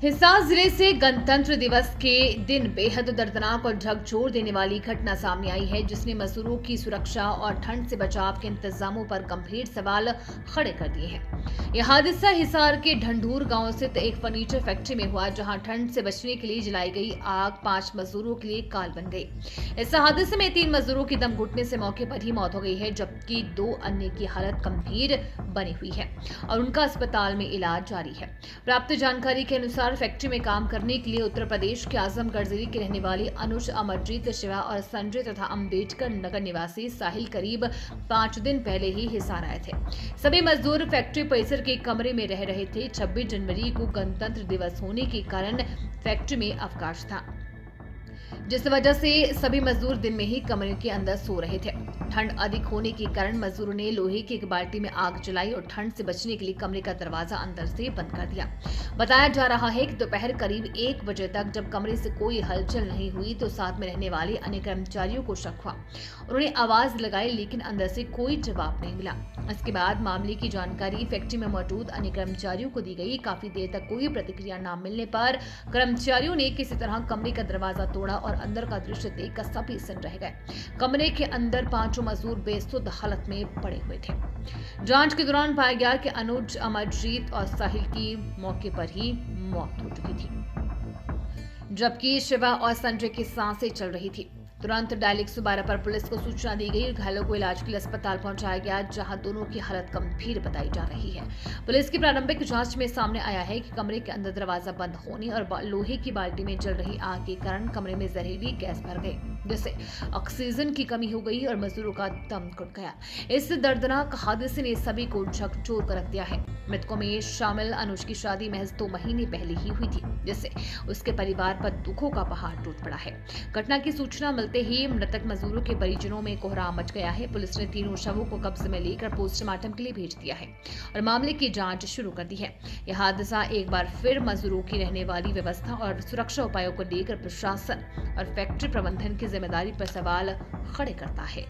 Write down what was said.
हिसार जिले से गणतंत्र दिवस के दिन बेहद दर्दनाक और झकझोर देने वाली घटना सामने आई है, जिसने मजदूरों की सुरक्षा और ठंड से बचाव के इंतजामों पर गंभीर सवाल खड़े कर दिए हैं। यह हादसा हिसार के ढंढूर गांव स्थित एक फर्नीचर फैक्ट्री में हुआ, जहां ठंड से बचने के लिए जलाई गई आग 5 मजदूरों के लिए काल बन गई। इस हादसे में 3 मजदूरों की दम घुटने से मौके पर ही मौत हो गई है, जबकि 2 अन्य की हालत गंभीर बनी हुई है और उनका अस्पताल में इलाज जारी है। प्राप्त जानकारी के अनुसार फैक्ट्री में काम करने के लिए उत्तर प्रदेश के आजमगढ़ जिले के रहने वाली अनुज, अमरजीत, शिवा और संजय तथा अंबेडकर नगर निवासी साहिल करीब 5 दिन पहले ही हिसार आए थे। सभी मजदूर फैक्ट्री परिसर के कमरे में रह रहे थे। 26 जनवरी को गणतंत्र दिवस होने के कारण फैक्ट्री में अवकाश था, जिस वजह से सभी मजदूर दिन में ही कमरे के अंदर सो रहे थे। ठंड अधिक होने के कारण मजदूरों ने लोहे की एक बाल्टी में आग जलाई और ठंड से बचने के लिए कमरे का दरवाजा अंदर से बंद कर दिया। बताया जा रहा है कि दोपहर करीब 1 बजे तक जब कमरे से कोई हलचल नहीं हुई तो साथ में रहने वाले अन्य कर्मचारियों को शक हुआ। उन्होंने आवाज लगाई, लेकिन अंदर से कोई जवाब नहीं मिला। इसके बाद मामले की जानकारी फैक्ट्री में मौजूद अन्य कर्मचारियों को दी गई। काफी देर तक कोई प्रतिक्रिया न मिलने पर कर्मचारियों ने किसी तरह कमरे का दरवाजा तोड़ा और अंदर का दृश्य देखकर सभी सिर रह गए। कमरे के अंदर 5 मजदूर बेसुध हालत में पड़े हुए थे। जांच के दौरान पाया गया कि अनुज, अमरजीत और साहिल की मौके पर ही मौत हो चुकी थी, जबकि शिवा और संजय की सांसें चल रही थी। तुरंत डायल 112 पर पुलिस को सूचना दी गई। घायलों को इलाज के लिए अस्पताल पहुंचाया गया, जहां दोनों की हालत गंभीर बताई जा रही है। पुलिस की प्रारंभिक जांच में सामने आया है कि कमरे के अंदर दरवाजा बंद होने और लोहे की बाल्टी में जल रही आग के कारण कमरे में जहरीली गैस भर गई, जिससे ऑक्सीजन की कमी हो गई और मजदूरों का दम घुट गया। इस दर्दनाक हादसे ने सभी को झकझोर कर रख दिया है। मृतकों में शामिल अनुज की शादी महज 2 महीने पहले ही हुई थी, जिससे उसके परिवार पर दुखों का पहाड़ टूट पड़ा है। घटना की सूचना मिलते ही मृतक मजदूरों के परिजनों में कोहराम मच गया है। पुलिस ने तीनों शवों को कब्जे में लेकर पोस्टमार्टम के लिए भेज दिया है और मामले की जांच शुरू कर दी है। यह हादसा एक बार फिर मजदूरों की रहने वाली व्यवस्था और सुरक्षा उपायों को लेकर प्रशासन और फैक्ट्री प्रबंधन की जिम्मेदारी पर सवाल खड़े करता है।